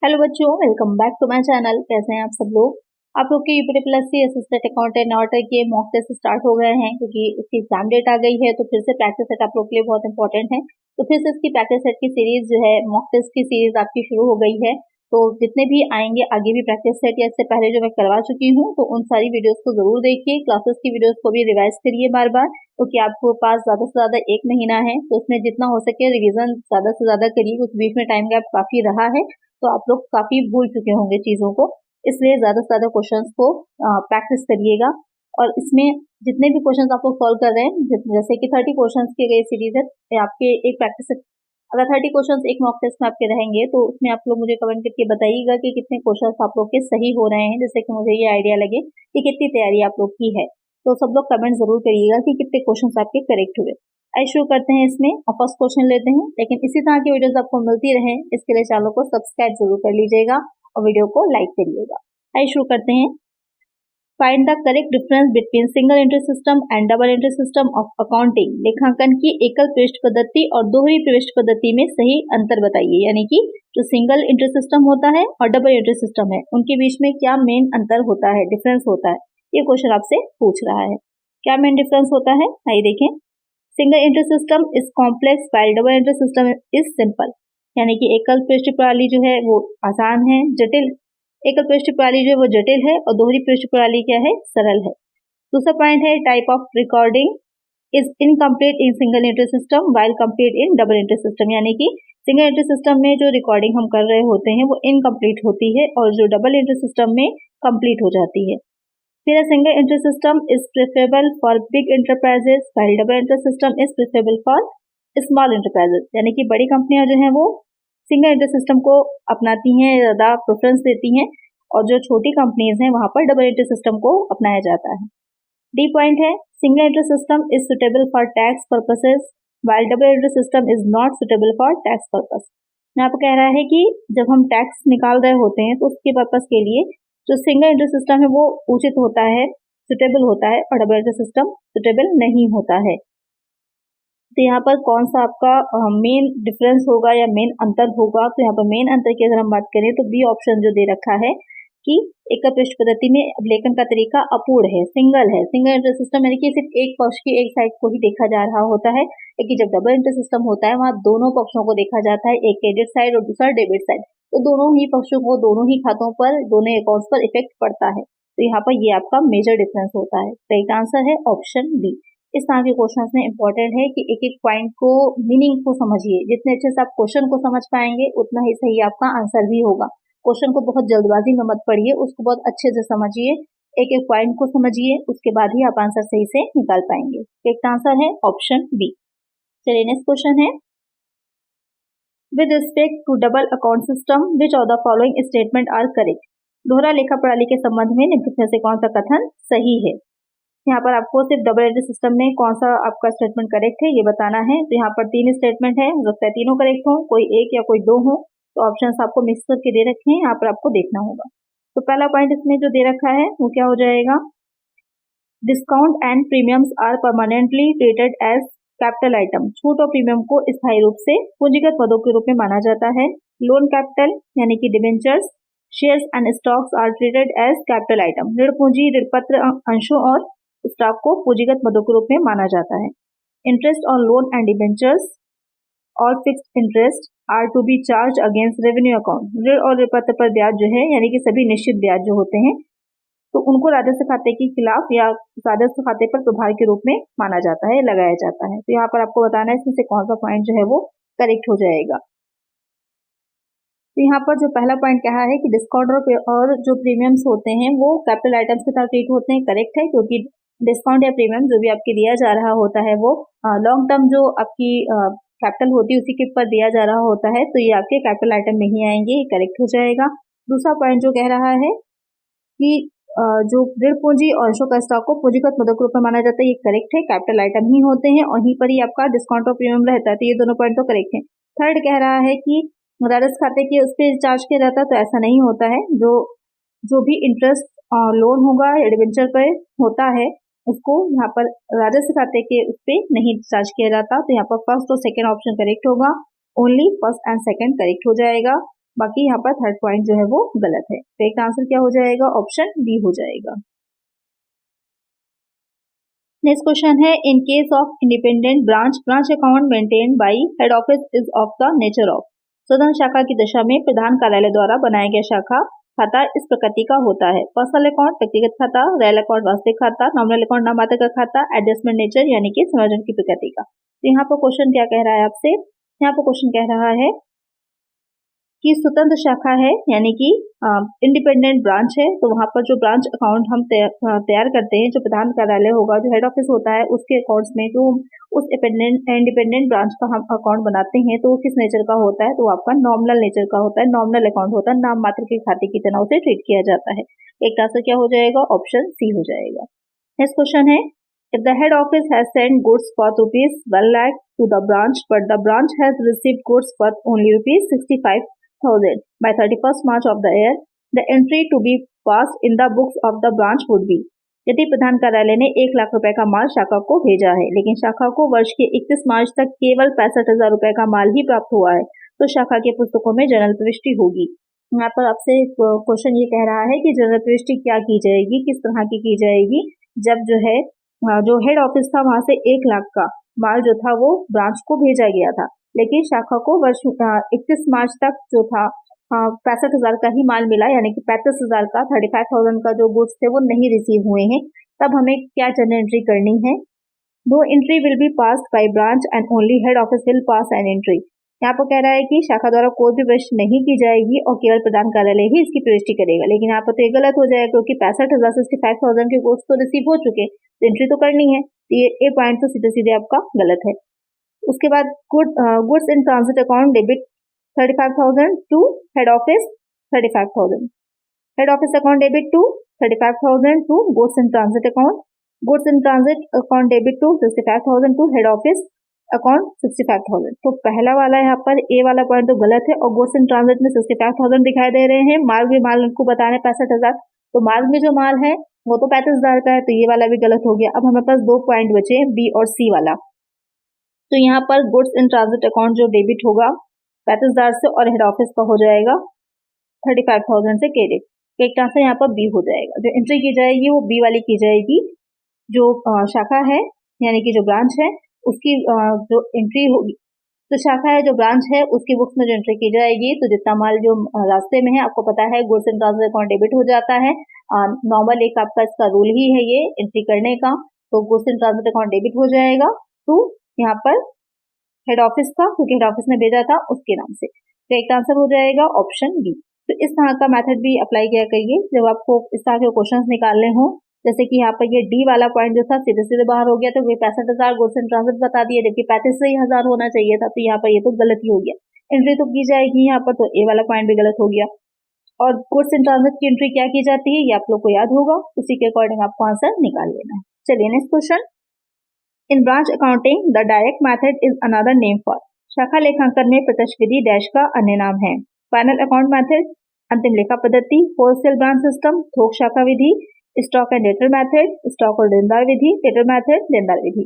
Hello बच्चों, welcome back to my channel. कैसे हैं आप सब लोग? आप लोग के UP plus C assistant accountant auditor के मॉक टेस्ट स्टार्ट हो गए हैं क्योंकि उसकी एग्जाम डेट आ गई है। तो फिर से प्रैक्टिस सेट आप लोग के लिए बहुत इंपॉर्टेंट है। तो फिर से इसकी प्रैक्टिस सेट की सीरीज जो है, मॉक टेस्ट की सीरीज आपकी शुरू हो गई है। तो जितने भी आएंगे आगे भी प्रैक्टिस सेट या इससे पहले जो मैं करवा चुकी हूँ, तो उन सारी वीडियोस को जरूर देखिए। क्लासेस की वीडियोस को भी रिवाइज करिए बार बार, क्योंकि आपके पास ज्यादा से ज्यादा 1 महीना है। तो उसमें जितना हो सके रिविजन ज्यादा से ज्यादा करिए। उस बीच में टाइम गैप काफी रहा है, तो आप लोग काफी भूल चुके होंगे चीजों को। इसलिए ज्यादा से ज्यादा क्वेश्चंस को प्रैक्टिस करिएगा। और इसमें जितने भी क्वेश्चंस आप लोग सॉल्व कर रहे हैं, जैसे कि 30 क्वेश्चंस की गई सीरीज है, आपके एक प्रैक्टिस, अगर 30 क्वेश्चंस एक मॉक टेस्ट में आपके रहेंगे, तो उसमें आप लोग मुझे कमेंट करके बताइएगा कि कितने क्वेश्चंस आप लोग के सही हो रहे हैं, जिससे कि मुझे ये आइडिया लगे कि कितनी तैयारी आप लोग की है। तो सब लोग कमेंट जरूर करिएगा कि कितने क्वेश्चंस आपके करेक्ट हुए। आई शुरू करते हैं इसमें और फर्स्ट क्वेश्चन लेते हैं। लेकिन इसी तरह की वीडियोस आपको मिलती रहे, इसके लिए चैनल को सब्सक्राइब जरूर कर लीजिएगा और वीडियो को लाइक करिएगा। आई शुरू करते हैं। Find the correct difference between single entry system and double entry system of accounting. लेखांकन की एकल पृष्ठ पद्धति और दोहरी पृष्ठ पद्धति में सही अंतर बताइए। यानी कि जो सिंगल एंट्री सिस्टम होता है और डबल एंट्री सिस्टम है, उनके बीच में क्या मेन अंतर होता है, डिफरेंस होता है, ये क्वेश्चन आपसे पूछ रहा है। क्या मेन डिफरेंस होता है, आइए देखें। Single entry system is complex while double entry system is simple. यानी कि एकल पृष्ठ प्रणाली जो है वो आसान है, जटिल एकल पृष्ठ प्रणाली जो है वो जटिल है, और दोहरी पृष्ठ प्रणाली क्या है, सरल है। दूसरा पॉइंट है, type of recording is incomplete in single entry system while complete in double entry system. यानी कि सिंगल एंट्री सिस्टम में जो रिकॉर्डिंग हम कर रहे होते हैं वो इनकम्प्लीट होती है, और जो डबल एंट्री सिस्टम में कंप्लीट हो जाती है। फिर single entry system is preferable for big enterprises while double entry system is preferable for small enterprises. यानी कि बड़ी कंपनियां जो हैं वो सिंगल एंट्री सिस्टम को अपनाती हैं, ज्यादा प्रेफरेंस देती हैं, और जो छोटी कंपनीज हैं वहां पर डबल एंट्री सिस्टम को अपनाया जाता है। डी पॉइंट है, single entry system is suitable for tax purposes while double entry system is not suitable for tax purpose. यहाँ पर कह रहा है कि जब हम टैक्स निकाल रहे होते हैं तो उसके पर्पस के लिए जो सिंगल एंट्री सिस्टम है वो उचित होता है, सुटेबल होता है, और डबल एंट्री सिस्टम सुटेबल नहीं होता है। तो यहाँ पर कौन सा आपका मेन डिफरेंस होगा या मेन अंतर होगा, तो यहाँ पर मेन अंतर की अगर हम बात करें तो बी ऑप्शन जो दे रखा है कि एकल पृष्ठ पद्धति में अवलेखन का तरीका अपूर्ण है, सिंगल है। सिंगल एंट्री सिस्टम यानी कि सिर्फ एक पक्ष की एक साइड को ही देखा जा रहा होता है, लेकिन जब डबल एंट्री सिस्टम होता है वहाँ दोनों पक्षों को देखा जाता है, एक क्रेडिट साइड और दूसरा डेबिट साइड। तो दोनों ही पक्षों को, दोनों ही खातों पर, दोनों अकाउंट्स पर इफेक्ट पड़ता है। तो यहाँ पर ये आपका मेजर डिफरेंस होता है। राइट आंसर है ऑप्शन बी। इस तरह के क्वेश्चन में इंपॉर्टेंट है कि एक एक पॉइंट को, मीनिंग को समझिए। जितने अच्छे से आप क्वेश्चन को समझ पाएंगे उतना ही सही आपका आंसर भी होगा। क्वेश्चन को बहुत जल्दबाजी में मत पढ़िए, उसको बहुत अच्छे से समझिए, एक एक पॉइंट को समझिए, उसके बाद ही आप आंसर सही से निकाल पाएंगे। एक आंसर है ऑप्शन बी। चलिए नेक्स्ट क्वेश्चन है, with respect to double account system which of the following statement are correct. दोहरा लेखा प्रणाली के संबंध में निम्नलिखित में से कौन सा कथन सही है। यहाँ पर आपको सिर्फ डबल एंट्री सिस्टम में कौन सा आपका स्टेटमेंट करेक्ट है ये बताना है। तो यहाँ पर 3 स्टेटमेंट है, हो सकता है तीनों करेक्ट हो, कोई एक या कोई 2 हो। तो ऑप्शंस आपको मिक्स करके दे रखे हैं, यहाँ पर आपको देखना होगा। तो पहला पॉइंट इसमें जो दे रखा है वो क्या हो जाएगा, discount and premiums are permanently treated as capital item. छूट और प्रीमियम को स्थायी रूप से पूंजीगत पदों के रूप में माना जाता है। लोन कैपिटल यानी कि debentures, shares and stocks are treated as capital item. ऋण पूंजी, ऋण पत्र, अंशों और स्टॉक को पूंजीगत मदों के रूप में माना जाता है। Interest on loan and debentures और fixed interest are to be charge against revenue account. ऋण और ऋण पत्र पर ब्याज जो है, यानी कि सभी निश्चित ब्याज जो होते हैं, तो उनको राजस्व खाते के खिलाफ या राजस्व खाते पर प्रभार के रूप में माना जाता है, लगाया जाता है। तो यहाँ पर आपको बताना है इसमें से कौन सा पॉइंट जो है वो करेक्ट हो जाएगा। तो यहाँ पर जो पहला पॉइंट कहा है कि डिस्काउंट और जो प्रीमियम्स होते हैं वो कैपिटल आइटम्स के साथ ट्रीट होते हैं, करेक्ट है, क्योंकि डिस्काउंट या प्रीमियम जो भी आपके दिया जा रहा होता है वो लॉन्ग टर्म जो आपकी कैपिटल होती है उसी के ऊपर दिया जा रहा होता है, तो ये आपके कैपिटल आइटम में ही आएंगे, ये करेक्ट हो जाएगा। दूसरा पॉइंट जो कह रहा है कि जो ऋण पूंजी और अंशों का स्टॉक को पूंजीगत मदों के रूप में माना जाता है, ये करेक्ट है, कैपिटल आइटम ही होते हैं, और वहीं पर ही आपका डिस्काउंट और प्रीमियम रहता है, तो ये दोनों पॉइंट तो करेक्ट है। थर्ड कह रहा है कि राजस्व खाते के उस पर चार्ज किया जाता है, तो ऐसा नहीं होता है। जो भी इंटरेस्ट लोन होगा या डिबेंचर पर होता है उसको यहाँ पर राजस्व खाते के उस पर नहीं चार्ज किया जाता। तो यहाँ पर फर्स्ट और सेकंड ऑप्शन करेक्ट होगा, only first and second correct हो जाएगा। बाकी यहाँ पर थर्ड पॉइंट जो है वो गलत है। तो एक आंसर क्या हो जाएगा, ऑप्शन बी हो जाएगा। नेक्स्ट क्वेश्चन है, in case of independent branch account maintained by head office is of the nature of. स्वतंत्र शाखा की दशा में प्रधान कार्यालय द्वारा बनाया गया शाखा खाता इस प्रकृति का होता है। पर्सनल अकाउंट व्यक्तिगत खाता, रेल अकाउंट वास्तविक खाता, नॉमिनल अकाउंट नाममात्र का खाता, एडजस्टमेंट नेचर यानी कि समायोजन की प्रकृति का। तो यहाँ पर क्वेश्चन क्या कह रहा है आपसे, यहाँ पर क्वेश्चन कह रहा है कि स्वतंत्र शाखा है यानी कि इंडिपेंडेंट ब्रांच है, तो वहां पर जो ब्रांच अकाउंट हम तैयार करते हैं, जो प्रधान कार्यालय होगा, जो हेड ऑफिस होता है, उसके अकाउंट्स में जो उस इंडिपेंडेंट ब्रांच का हम अकाउंट बनाते हैं तो वो किस नेचर का होता है, तो आपका नॉमिनल नेचर का होता है, नॉमिनल अकाउंट होता है, नाम मात्र के खाते की तरह उसे ट्रीट किया जाता है। एक आंसर क्या हो जाएगा, ऑप्शन सी हो जाएगा। नेक्स्ट क्वेश्चन है, if the head office has sent goods worth rupees 1 lakh to the branch, but the branch has received goods worth only rupees 65,000 by 31st March of the year, the entry to be passed in the books of the branch would be। यदि प्रधान कार्यालय ने 1 लाख रुपए का माल शाखा को भेजा है, लेकिन शाखा को वर्ष के 31 मार्च तक केवल 65,000 रुपए का माल ही प्राप्त हुआ है, तो शाखा के पुस्तकों में जनरल प्रविष्टि होगी। यहाँ पर आपसे क्वेश्चन ये कह रहा है कि जनरल प्रविष्टि क्या की जाएगी, किस तरह की जाएगी, जब जो है जो हेड ऑफिस था वहां से 1 लाख का माल जो था वो ब्रांच को भेजा गया था, लेकिन शाखा को वर्ष 31 मार्च तक जो था 65,000 का ही माल मिला, यानी कि 35,000 का 35,000 का जो गुड्स थे वो नहीं रिसीव हुए हैं। तब हमें क्या जनरल एंट्री करनी है, दो entry will be passed by branch and only head office will pass an entry. यहाँ पर कह रहा है कि शाखा द्वारा कोई भी प्रविष्टि नहीं की जाएगी और केवल प्रधान कार्यालय ही इसकी प्रविष्टि करेगा, लेकिन यहाँ पर तो ये गलत हो जाएगा क्योंकि 65,000 के गुड्स तो रिसीव हो चुके, तो एंट्री तो करनी है, तो ये पॉइंट तो सीधे सीधे आपका गलत है। उसके बाद goods in transit account debit 35,000 to head office 35,000, head office account debit to 35,000 to goods in transit account, goods in transit account debit to 65,000 to head office account 65,000। तो पहला वाला यहाँ पर ए वाला पॉइंट तो गलत है, और गुड्स इन ट्रांजिट में 65,000 दिखाई दे रहे हैं, माल भी माल को बता रहे हैं 65,000, तो माल में जो माल है वो तो 35,000 का है, तो ये वाला भी गलत हो गया। अब हमारे पास 2 पॉइंट बचे हैं, बी और सी वाला। तो यहाँ पर गुड्स इन ट्रांजिट अकाउंट जो डेबिट होगा 35,000 से और हेड ऑफिस का हो जाएगा 35,000 से क्रेडिट, एक आंसर यहाँ पर बी हो जाएगा। जो एंट्री की जाएगी वो बी वाली की जाएगी, जो शाखा है यानी कि जो ब्रांच है उसकी जो एंट्री होगी, तो शाखा है जो ब्रांच है उसकी बुक्स में जो एंट्री की जाएगी, तो जितना माल जो रास्ते में है, आपको पता है goods in transit account debit हो जाता है, नॉर्मल एक आपका इसका रूल ही है ये एंट्री करने का, तो goods in transit account debit हो जाएगा तो यहाँ पर हेड ऑफिस का, क्योंकि हेड ऑफिस ने भेजा था उसके नाम से, तो एक आंसर हो जाएगा ऑप्शन बी। तो इस तरह का मेथड भी अप्लाई किया करिए जब आपको इस तरह के क्वेश्चंस निकालने हो, जैसे कि यहाँ पर ये डी वाला पॉइंट जो था सीधे सीधे बाहर हो गया, तो 65,000 गुड्स इन ट्रांजिट बता दिए, जबकि 35,000 होना चाहिए था, तो यहाँ पर ये तो गलत ही हो गया। एंट्री तो की जाएगी यहाँ पर, तो ए वाला पॉइंट भी गलत हो गया। और गुड्स इन ट्रांजिट की एंट्री क्या की जाती है ये आप लोग को याद होगा, उसी के अकॉर्डिंग आपको आंसर निकाल लेना है। चलिए next question, in branch accounting the direct method is another name for. शाखा लेखांकन में प्रत्यक्ष विधि डैश का अन्य नाम है। फाइनल अकाउंट मेथड, अंतिम लेखा पद्धति, होलसेल ब्रांच सिस्टम, थोक शाखा विधि, stock and debtor method, stock और लेनदार विधि, डेटर मेथड, लेनदार विधि।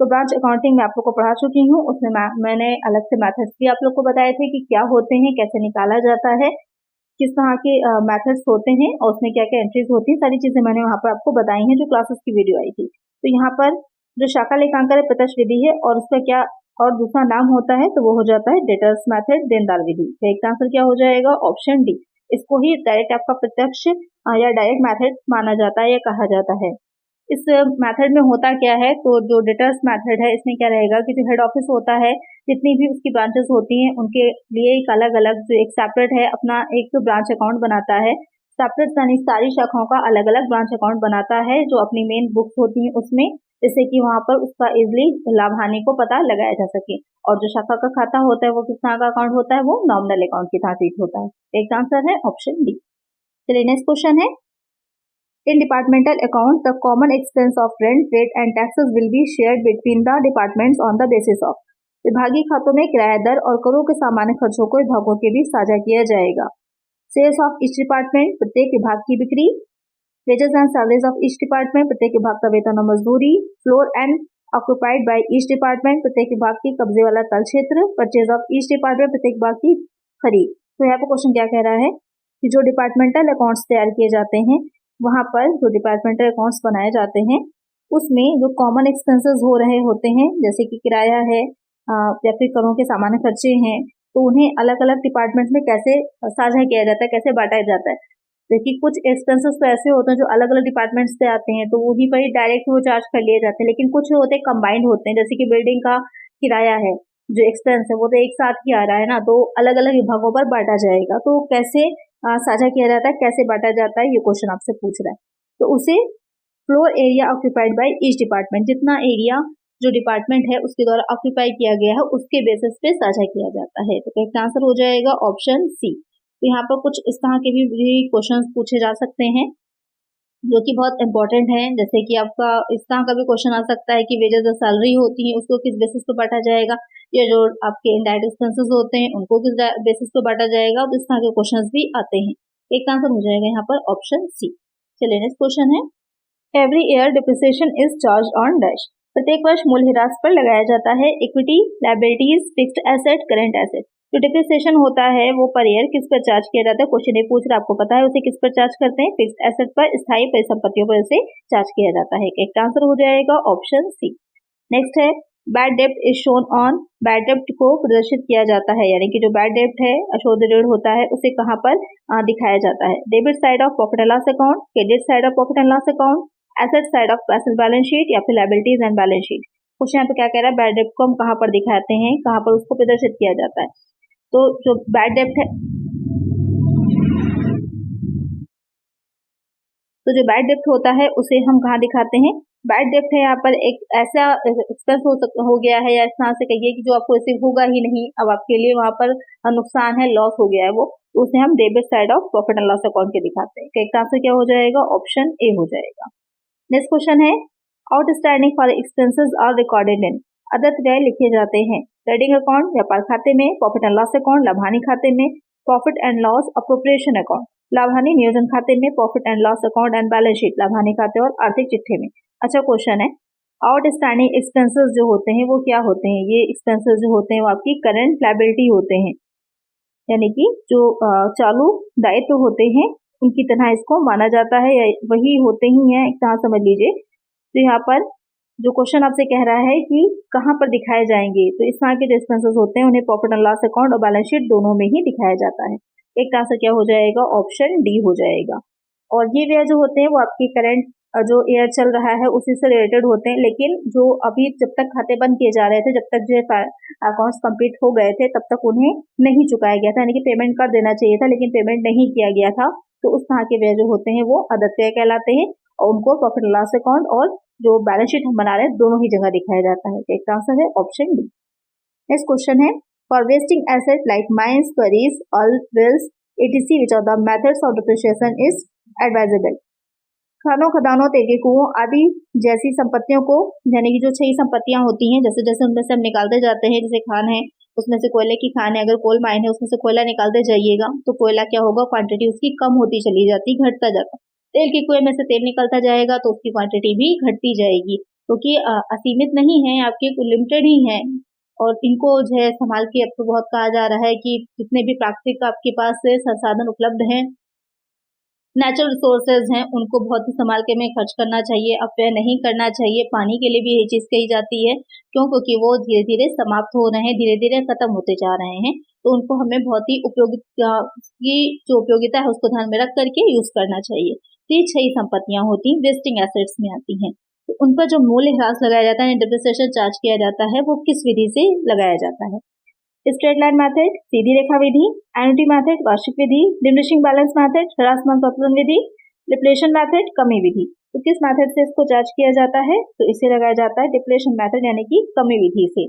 तो ब्रांच अकाउंटिंग में आप लोग को पढ़ा चुकी हूँ, उसमें मैंने अलग से मेथड्स भी आप लोग को बताए थे कि क्या होते हैं, कैसे निकाला जाता है, किस तरह के मेथड्स होते हैं और उसमें क्या क्या एंट्रीज होती हैं, सारी चीजें मैंने वहां पर आपको बताई हैं जो क्लासेस की वीडियो आई थी। तो यहाँ पर जो शाखा लेखांकन है प्रत्यक्ष विधि है और उसका क्या और दूसरा नाम होता है, तो वो हो जाता है डेटर्स मेथड, देनदार विधि। तो एक आंसर क्या हो जाएगा ऑप्शन डी, इसको ही डायरेक्ट आपका प्रत्यक्ष या डायरेक्ट मेथड माना जाता है या कहा जाता है। इस मेथड में होता क्या है, तो जो डेटर्स मेथड है इसमें क्या रहेगा कि जो हेड ऑफिस होता है, जितनी भी उसकी ब्रांचेस होती हैं उनके लिए एक अलग अलग जो एक सेपरेट है अपना एक ब्रांच अकाउंट बनाता है, सेपरेट यानी सारी शाखाओं का अलग अलग ब्रांच अकाउंट बनाता है जो अपनी मेन बुक्स होती हैं उसमें, जिससे कि वहां पर उसका इजिली लाभ हानि को पता लगाया जा सके। और जो शाखा का खाता होता है वो किस तरह का अकाउंट होता है, वो नॉमिनल अकाउंट की तरह ट्रीट होता है। एक आंसर है ऑप्शन डी। चलिए नेक्स्ट क्वेश्चन है, in departmental account the common expense of rent, rate and taxes will be shared between the departments on the basis of. विभागीय खातों में किराया दर और करों के सामान्य खर्चों को विभागों के बीच साझा किया जाएगा। सेल्स ऑफ ईच डिपार्टमेंट, प्रत्येक विभाग की बिक्री, wages and salaries of each department, प्रत्येक विभाग का वेतन और मजदूरी, floor and occupied by each department, प्रत्येक विभाग की कब्जे वाला तल क्षेत्र, परचेज ऑफ ईच डिपार्टमेंट, प्रत्येक विभाग की खरीद। तो यहाँ पर क्वेश्चन क्या कह रहा है कि जो डिपार्टमेंटल अकाउंट्स तैयार किए जाते हैं, वहाँ पर जो डिपार्टमेंटल अकाउंट्स बनाए जाते हैं, उसमें जो कॉमन एक्सपेंसेस हो रहे होते हैं, जैसे कि किराया है या फिर करों के सामान्य खर्चे हैं, तो उन्हें अलग अलग डिपार्टमेंट में कैसे साझा किया जाता है, कैसे बांटा जाता है। देखिए कुछ एक्सपेंसेस तो ऐसे होते हैं जो अलग अलग डिपार्टमेंट्स से आते हैं, तो वहीं पर ही डायरेक्ट वो चार्ज कर लिए जाते हैं, लेकिन कुछ होते हैं कंबाइंड होते हैं, जैसे कि बिल्डिंग का किराया है, जो एक्सपेंस है वो तो एक साथ ही आ रहा है ना, तो अलग अलग विभागों पर बांटा जाएगा। तो कैसे साझा किया जाता है, कैसे बांटा जाता है, ये क्वेश्चन आपसे पूछ रहा है। तो उसे floor area occupied by each department, जितना एरिया जो डिपार्टमेंट है उसके द्वारा ऑक्यूपाई किया गया है उसके बेसिस पे साझा किया जाता है। तो इसका आंसर हो जाएगा ऑप्शन सी। तो यहाँ पर कुछ इस तरह के भी क्वेश्चन पूछे जा सकते हैं जो कि बहुत इंपॉर्टेंट है, जैसे कि आपका इस तरह का भी क्वेश्चन आ सकता है कि वेजेस जो सैलरी होती है उसको किस बेसिस पे बांटा जाएगा, या जो आपके इनडायरेक्ट एक्सपेंसेस होते हैं उनको किस बेसिस पे बांटा जाएगा। तो इस तरह के क्वेश्चन भी आते हैं। एक आंसर हो जाएगा यहाँ पर ऑप्शन सी। चलिए नेक्स्ट क्वेश्चन है, every year depreciation is charge on dash. प्रत्येक वर्ष मूल्यह्रास पर लगाया जाता है equity, liabilities, fixed asset, current asset. जो डिप्रिसिएशन होता है वो पर ईयर किस पर चार्ज किया जाता है, क्वेश्चन ये पूछ रहा है, आपको पता है उसे किस पर चार्ज करते हैं, फिक्स्ड एसेट पर, स्थायी परिसंपत्तियों पर उसे चार्ज किया जाता है। एक आंसर हो जाएगा ऑप्शन सी। नेक्स्ट है, बैड डेब्ट इज शोन ऑन। बैड डेब्ट को प्रदर्शित किया जाता है, यानी कि जो बैड डेब्ट है, अशोध ऋण होता है, उसे कहाँ पर दिखाया जाता है, debit side of profit and loss account, credit side of profit and loss account, asset side of balance sheet, या फिर liabilities and balance sheet. Question यहाँ पे क्या कह रहा है, बैड डेब्ट को हम कहाँ पर दिखाते हैं, कहाँ पर उसको प्रदर्शित किया जाता है। तो जो बैड डेब्ट है, तो जो बैड डेब्ट होता है उसे हम कहाँ दिखाते हैं, बैड डेब्ट है यहाँ पर एक ऐसा एक्सपेंस हो गया है, या इस तरह से कहिए कि जो आपको ऐसे होगा ही नहीं, अब आपके लिए वहां पर नुकसान है, लॉस हो गया है वो, तो उसे हम debit side of profit and loss account के दिखाते हैं। एक आंसर क्या हो जाएगा, ऑप्शन ए हो जाएगा। नेक्स्ट क्वेश्चन है, outstanding for expenses are recorded in. Other व्यय लिखे जाते हैं ट्रेडिंग अकाउंट, व्यापार खाते में, प्रॉफिट एंड लॉस अकाउंट, लाभानी खाते में, profit and loss appropriation account, लाभानी नियोजन खाते में, profit and loss account and balance sheet, लाभानी खाते और आर्थिक चिट्ठे में। अच्छा क्वेश्चन है, आउटस्टैंडिंग एक्सपेंसेस जो होते हैं वो क्या होते हैं, ये एक्सपेंसेस जो होते हैं वो आपकी करंट लायबिलिटी होते हैं, यानी कि जो चालू दायित्व होते हैं उनकी तरह इसको माना जाता है, या वही होते ही हैं, एक तरह समझ लीजिए। तो यहाँ पर जो क्वेश्चन आपसे कह रहा है कि कहाँ पर दिखाए जाएंगे, तो इस तरह के जो एक्सपेंसेस होते हैं उन्हें प्रॉफिट एंड लॉस अकाउंट और बैलेंस शीट दोनों में ही दिखाया जाता है। एक आंसर क्या हो जाएगा, ऑप्शन डी हो जाएगा। और ये व्यय जो होते हैं वो आपकी करंट जो ईयर चल रहा है उसी से रिलेटेड होते हैं, लेकिन जो अभी जब तक खाते बंद किए जा रहे थे, जब तक जो अकाउंट्स कंप्लीट हो गए थे, तब तक उन्हें नहीं चुकाया गया था, यानी कि पेमेंट कर देना चाहिए था लेकिन पेमेंट नहीं किया गया था, तो उस तरह के व्यय जो होते हैं वो अदर व्यय कहलाते हैं, और उनको प्रॉफिट एंड लॉस अकाउंट और जो बैलेंस शीट हम बना रहे हैं दोनों ही जगह दिखाया जाता है। तो एक आंसर है ऑप्शन डी। नेक्स्ट क्वेश्चन है, for wasting asset like mines, quarries, oil wells, etc, which are the methods of depreciation is advisable। खानों, खदानों, तेगे, कुओं आदि जैसी संपत्तियों को, यानी कि जो 6 संपत्तियां होती हैं, जैसे जैसे उनमें से हम निकालते जाते हैं, जैसे खान है उसमें से कोयले की खान है, अगर कोल माइन है उसमें से कोयला निकालते जाइएगा तो कोयला क्या होगा, क्वांटिटी उसकी कम होती चली जाती, घटता जाता। तेल के कुएं में से तेल निकलता जाएगा तो उसकी क्वांटिटी भी घटती जाएगी, क्योंकि असीमित नहीं है, आपके लिमिटेड ही है, और इनको जो है संभाल के, अब तो बहुत कहा जा रहा है कि जितने भी प्राकृतिक आपके पास संसाधन उपलब्ध हैं, नेचुरल रिसोर्सेज हैं, उनको बहुत ही संभाल के में खर्च करना चाहिए, अपव्यय नहीं करना चाहिए। पानी के लिए भी यही चीज कही जाती है, क्यों, क्योंकि वो धीरे धीरे समाप्त हो रहे हैं, धीरे धीरे खत्म होते जा रहे हैं, तो उनको हमें बहुत ही की जो उपयोगिता है उसको ध्यान में रख करके यूज करना चाहिए। तो ये 6 संपत्तियां होती हैं, वेस्टिंग एसेट्स में आती हैं, तो उन पर जो मूल्य ह्रास लगाया जाता है, डिप्रिसिएशन चार्ज किया जाता है, वो किस विधि से लगाया जाता है। स्ट्रेट लाइन मेथड, सीधी रेखा विधि, एन्युटी मेथड, वार्षिक विधि, डिमिनिशिंग बैलेंस मेथड, ह्रासमान प्रपतन विधि, डिप्लेशन मेथड, कमी विधि। तो किस मेथड से इसको चार्ज किया जाता है, तो इसे लगाया जाता है डिप्लेशन मेथड, यानी कि कमी विधि से।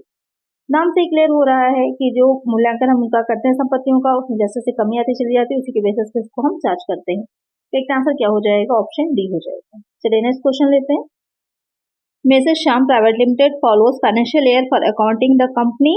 नाम से क्लियर हो रहा है कि जो मूल्यांकन हम उनका करते हैं संपत्तियों का, उसमें जैसे जैसे कमी आती चली जाती है उसी के बेसिस पे इसको हम चार्ज करते हैं। तो एक आंसर क्या हो जाएगा, ऑप्शन डी हो जाएगा। चलिए नेक्स्ट क्वेश्चन लेते हैं। Messrs Shyam private limited follows financial year for accounting the company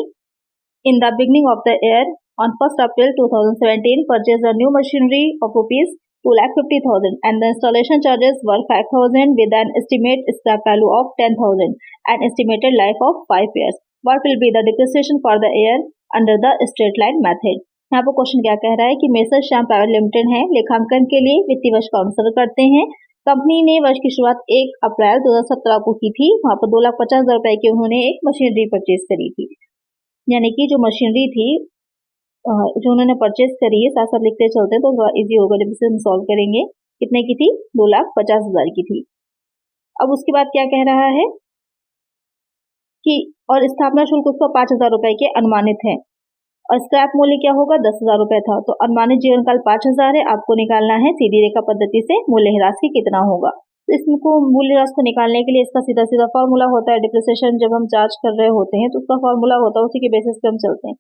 in the beginning of the year on 1st April 2017 purchased a new machinery of rupees 2,50,000 and the installation charges were 5,000 with an estimate scrap value of 10,000 and estimated life of 5 years. What will be the depreciation for the year under the straight line method? यहाँ पर question क्या कह रहा है कि measure Shyam private limited है, लेखांकन के लिए वित्तीय वर्ष का अनुसरण करते हैं। कंपनी ने वर्ष की शुरुआत 1 अप्रैल 2017 को की थी। वहां पर 2,50,000 रुपए की उन्होंने एक मशीनरी परचेज करी थी, यानी कि जो मशीनरी थी जो उन्होंने परचेज करी है, साथ साथ लिखते चलते हैं तो थोड़ा इजी होगा जब इसे हम सॉल्व करेंगे। कितने की थी? 2,50,000 की थी। अब उसके बाद क्या कह रहा है कि और स्थापना शुल्क उसका 5,000 रुपए के अनुमानित है और स्क्रैप मूल्य क्या होगा? 10,000 रुपए था। तो अनुमानित जीवन काल 5,000 है, आपको निकालना है सीधी रेखा पद्धति से मूल्य ह्रास की कितना होगा। तो इसको मूल्य ह्रास को निकालने के लिए इसका सीधा सीधा फॉर्मूला होता है डिप्रिसिएशन। जब हम चार्ज कर रहे होते हैं तो उसका फॉर्मूला होता है, उसी के बेसिस पे हम चलते हैं।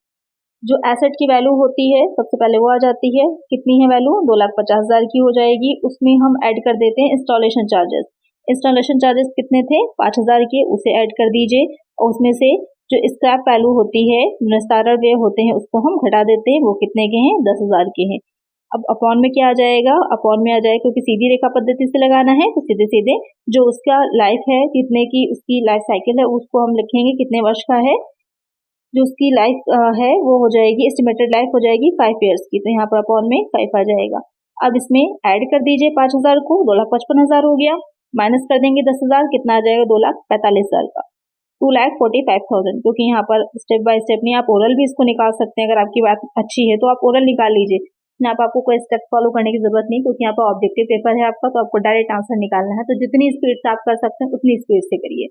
जो एसेट की वैल्यू होती है सबसे पहले वो आ जाती है, कितनी है वैल्यू? 2,50,000 की हो जाएगी। उसमें हम ऐड कर देते हैं इंस्टॉलेशन चार्जेस। इंस्टॉलेशन चार्जेस कितने थे? 5,000 के, उसे ऐड कर दीजिए और उसमें से जो स्क्रैप वैल्यू होती है, निस्तारण व्यय होते हैं, उसको हम घटा देते हैं। वो कितने के हैं? 10,000 के हैं। अब अपॉन में क्या आ जाएगा? अपॉन में आ जाएगा, क्योंकि सीधी रेखा पद्धति से लगाना है तो सीधे सीधे जो उसका लाइफ है, कितने की उसकी लाइफ साइकिल है, उसको हम लिखेंगे कितने वर्ष का है। जो उसकी लाइफ है वो हो जाएगी, एस्टिमेटेड लाइफ हो जाएगी 5 ईयर्स की। तो यहाँ पर अपॉन में 5 आ जाएगा। अब इसमें ऐड कर दीजिए 5,000 को, 2,55,000 हो गया। माइनस कर देंगे 10,000, कितना आ जाएगा? 2,45,000 का, 2,45,000। क्योंकि यहाँ पर स्टेप बाय स्टेप नहीं, आप ओरल भी इसको निकाल सकते हैं। अगर आपकी बात अच्छी है तो आप ओरल निकाल लीजिए, यहाँ पर आपको कोई स्टेप फॉलो करने की जरूरत नहीं, क्योंकि यहाँ पर ऑब्जेक्टिव पेपर है आपका, तो आपको डायरेक्ट आंसर निकालना है। तो जितनी स्पीड से आप कर सकते हैं उतनी स्पीड से करिए।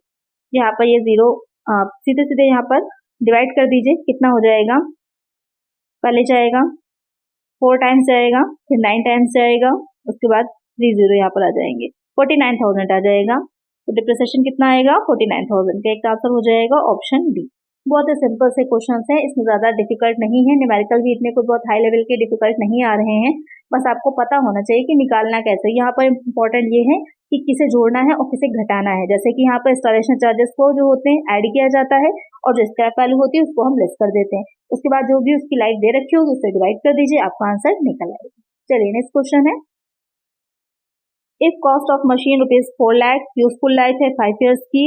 यहाँ पर ये 0 सीधे सीधे यहाँ पर डिवाइड कर दीजिए, कितना हो जाएगा? पहले जाएगा 4 टाइम्स जाएगा, फिर 9 टाइम्स जाएगा, उसके बाद 3 0 यहाँ पर आ जाएंगे, 49,000 आ जाएगा। तो डिप्रिसिएशन कितना आएगा? 49,000 का एक आंसर हो जाएगा ऑप्शन बी। बहुत ही सिंपल से क्वेश्चन है, इसमें ज्यादा डिफिकल्ट नहीं है। न्यूमेरिकल भी इतने कोई बहुत हाई लेवल के डिफिकल्ट नहीं आ रहे हैं। बस आपको पता होना चाहिए कि निकालना कैसे। यहाँ पर इम्पोर्टेंट ये है कि किसे जोड़ना है और किसे घटाना है। जैसे कि यहाँ पर इंस्टॉलेशन चार्जेस को जो होते हैं ऐड किया जाता है और जो स्क्रैप वैल्यू होती है उसको हम लेस कर देते हैं। उसके बाद जो भी उसकी लाइफ दे रखी होगी उससे डिवाइड कर दीजिए, आपका आंसर निकल आएगा। चलिए नेक्स्ट क्वेश्चन है, if cost of machine ₹4 lakh, useful life है 5 ईयर्स की,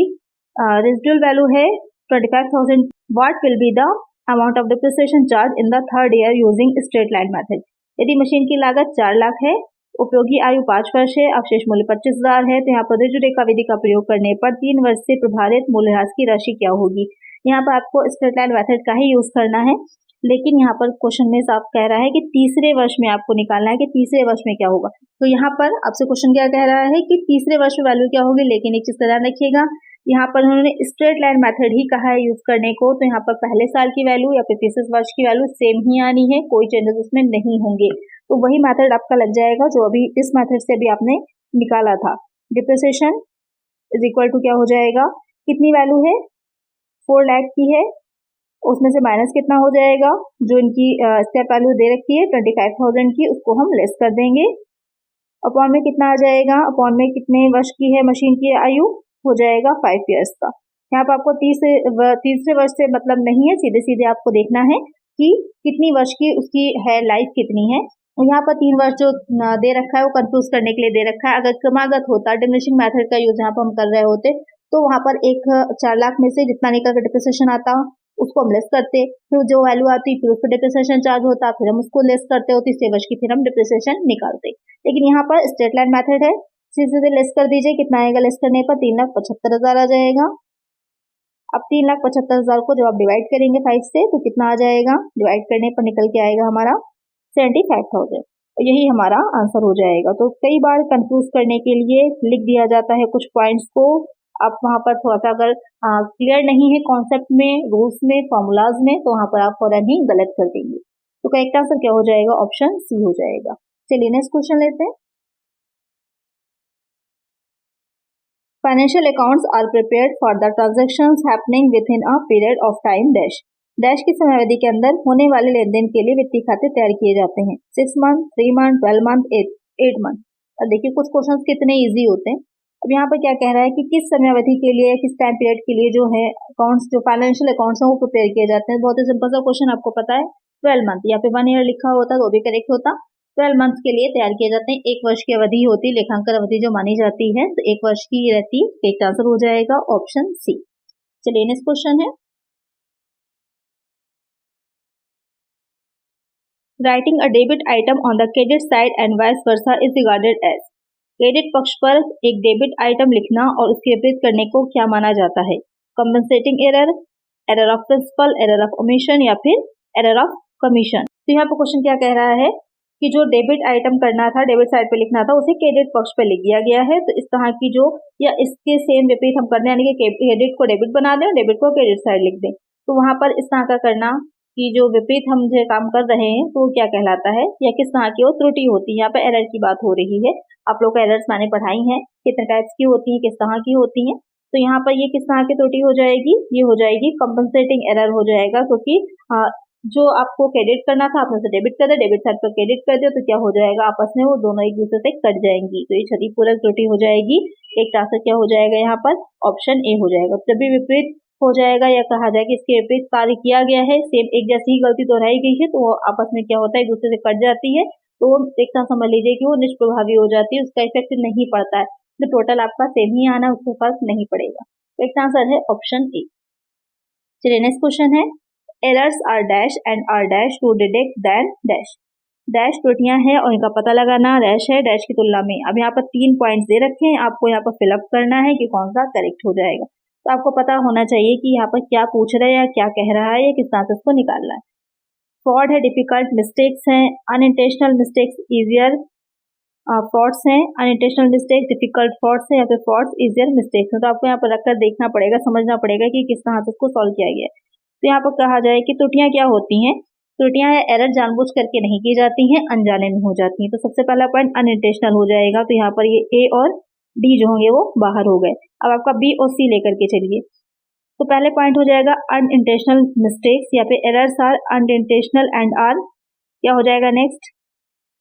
रेजिडुअल वैल्यू है 25,000, what will be the amount of depreciation charge in the 3rd year using straight line method. यदि मशीन की लागत 4 लाख है, उपयोगी आयु 5 वर्ष है, अवशेष मूल्य 25,000 है, तो यहाँ पर ऋजु रेखा विधि का प्रयोग करने पर 3 वर्ष से प्रभावित मूल्यह्रास की राशि क्या होगी। यहाँ पर आपको स्ट्रेट लाइन मेथड का ही यूज करना है, लेकिन यहाँ पर क्वेश्चन में साफ कह रहा है कि तीसरे वर्ष में आपको निकालना है कि तीसरे वर्ष में क्या होगा। तो यहाँ पर आपसे क्वेश्चन क्या कह रहा है कि तीसरे वर्ष में वैल्यू क्या होगी, लेकिन एक चीज का ध्यान रखिएगा, यहाँ पर उन्होंने स्ट्रेट लाइन मेथड ही कहा है यूज करने को। तो यहाँ पर पहले साल की वैल्यू या फिर तीसरे वर्ष की वैल्यू सेम ही आनी है, कोई चेंजेस उसमें नहीं होंगे। तो वही मेथड आपका लग जाएगा जो अभी इस मेथड से अभी आपने निकाला था। डिप्रिसिएशन इज इक्वल टू क्या हो जाएगा, कितनी वैल्यू है? 4 लाख की है, उसमें से माइनस कितना हो जाएगा, जो इनकी स्क्रैप वैल्यू दे रखी है 25,000 की, उसको हम लेस कर देंगे। अपॉन में कितना आ जाएगा? अपॉन में कितने वर्ष की है मशीन की आयु, हो जाएगा 5 ईयर्स का। यहाँ पर आपको तीसरे वर्ष से मतलब नहीं है, सीधे सीधे आपको देखना है कि कितनी वर्ष की उसकी है लाइफ कितनी है। यहाँ पर 3 वर्ष जो दे रखा है वो कंफ्यूज करने के लिए दे रखा है। अगर क्रमागत होता, डिमिनिशिंग मेथड का यूज यहाँ पर हम कर रहे होते, तो वहां पर 4 लाख में से जितना निकल कर डिप्रिसिएशन आता उसको हम लेस करते, फिर जो वैल्यू आती फिर उस पर डिप्रिसिएशन चार्ज होता, फिर हम उसको लेस करते हो तीसरे वर्ष की, फिर हम डिप्रिसिएशन निकालते। लेकिन यहाँ पर स्ट्रेट लाइन मेथड है, सीधे लेस कर दीजिए, कितना आएगा लेस करने पर? 3,75,000 आ जाएगा। अब 3,75,000 को जब आप डिवाइड करेंगे 5 से तो कितना आ जाएगा? डिवाइड करने पर निकल के आएगा हमारा 75,000, और यही हमारा आंसर हो जाएगा। तो कई बार कंफ्यूज करने के लिए लिख दिया जाता है कुछ पॉइंट्स को, आप वहां पर थोड़ा सा अगर क्लियर नहीं है कॉन्सेप्ट में, रूल्स में, फॉर्मूलाज में, तो वहां पर आप फौरन ही गलत कर देंगे। तो करेक्ट आंसर क्या हो जाएगा? ऑप्शन सी हो जाएगा। चलिए नेक्स्ट क्वेश्चन लेते हैं। Financial accounts are prepared for the transactions happening within a period of time dash. Dash की समयावधि के अंदर होने वाले लेन देन के लिए वित्तीय खाते तैयार किए जाते हैं। 6 मंथ, 3 मंथ, 12 मंथ, 8 मंथ। अब देखिए कुछ क्वेश्चन कितने ईजी होते हैं। अब यहाँ पर क्या कह रहा है कि किस समयावधि के लिए, किस टाइम पीरियड के लिए जो है अकाउंट्स, जो फाइनेंशियल अकाउंट्स हैं वो प्रिपेयर किए जाते हैं। बहुत ही सिंपल सा क्वेश्चन, आपको पता है 12 मंथ या फिर 1 ईयर लिखा होता तो भी करेक्ट होता। 12 मंथ के लिए तैयार किए जाते हैं। 1 वर्ष की अवधि होती, लेखांकन अवधि जो मानी जाती है, तो 1 वर्ष की रहती। करेक्ट आंसर हो जाएगा ऑप्शन सी। चलिए नेक्स्ट क्वेश्चन है, writing a debit item on the credit side and vice versa is regarded as. Credit पक्ष पर एक डेबिट आइटम लिखना और उसके विपरीत करने को क्या माना जाता है? Compensating error, error of principle, error of omission या फिर एरर ऑफ कमीशन। तो यहाँ पर क्वेश्चन क्या कह रहा है कि जो डेबिट आइटम करना था, डेबिट साइड पे लिखना था, उसे क्रेडिट पक्ष पे लिख दिया गया है। तो इस तरह की जो या इसके सेम विपरीत हम कर दें, यानी कि क्रेडिट को डेबिट बना दें और डेबिट को क्रेडिट साइड लिख दें। तो वहां पर इस तरह का करना कि जो विपरीत हम जो काम कर रहे हैं तो क्या कहलाता है या किस तरह की वो त्रुटि होती है। यहाँ पर एरर की बात हो रही है। आप लोग को एरर्स मैंने पढ़ाई हैं, कितने टाइप्स की होती हैं, किस तरह की होती हैं। तो यहाँ पर ये किस तरह की त्रुटि हो जाएगी? ये हो जाएगी कंपनसेटिंग एरर हो जाएगा, क्योंकि जो आपको क्रेडिट करना था आपने उसे डेबिट कर दिया, डेबिट साइड पर क्रेडिट कर दिया, तो क्या हो जाएगा? आपस में वो दोनों एक दूसरे से कट जाएंगी। तो ये क्षतिपूरक त्रुटि हो जाएगी। एक तरह से क्या हो जाएगा? यहाँ पर ऑप्शन ए हो जाएगा। जब भी विपरीत हो जाएगा या कहा जाए कि इसके विपरीत कार्य किया गया है, सेम एक जैसी ही गलती दोहराई गई है, तो वो आपस में क्या होता है? एक दूसरे से कट जाती है। तो एक तरह समझ लीजिए कि वो निष्प्रभावी हो जाती है, उसका इफेक्ट नहीं पड़ता है। तो टोटल आपका सेम ही आना, उससे फर्क नहीं पड़ेगा। तो एक आंसर है ऑप्शन ए। चलिए नेक्स्ट क्वेश्चन है, errors are dash and are dash to detect then dash. Dash त्रुटियां हैं और इनका पता लगाना डैश है डैश की तुलना में। अब यहाँ पर 3 पॉइंट्स दे रखे हैं, आपको यहाँ पर फिलअप करना है कि कौन सा करेक्ट हो जाएगा। तो आपको पता होना चाहिए कि यहाँ पर क्या पूछ रहा है या क्या कह रहा है या किस तरह से उसको निकालना है। फ्रॉड है, डिफिकल्ट मिस्टेक्स हैं, अनइंटेंशनल मिस्टेक्स इजियर फ्रॉड्स हैं, अनइंटेंशनल मिस्टेक्स डिफिकल्ट फ्रॉड्स हैं या फिर फ्रॉड्स इजियर मिस्टेक्स हैं। तो आपको यहाँ पर रखकर देखना पड़ेगा, समझना पड़ेगा कि किस तरह से उसको सॉल्व किया गया है। तो यहाँ पर कहा जाए कि त्रुटियां क्या होती हैं? त्रुटियां या एरर जानबूझ करके नहीं की जाती हैं, अनजाने में हो जाती हैं। तो सबसे पहला पॉइंट अनइंटेंशनल हो जाएगा। तो यहाँ पर ये ए और डी जो होंगे वो बाहर हो गए। अब आपका बी और सी लेकर के चलिए। तो पहले पॉइंट हो जाएगा अनइंटेंशनल मिस्टेक्स या फिर errors are unintentional and are क्या हो जाएगा next?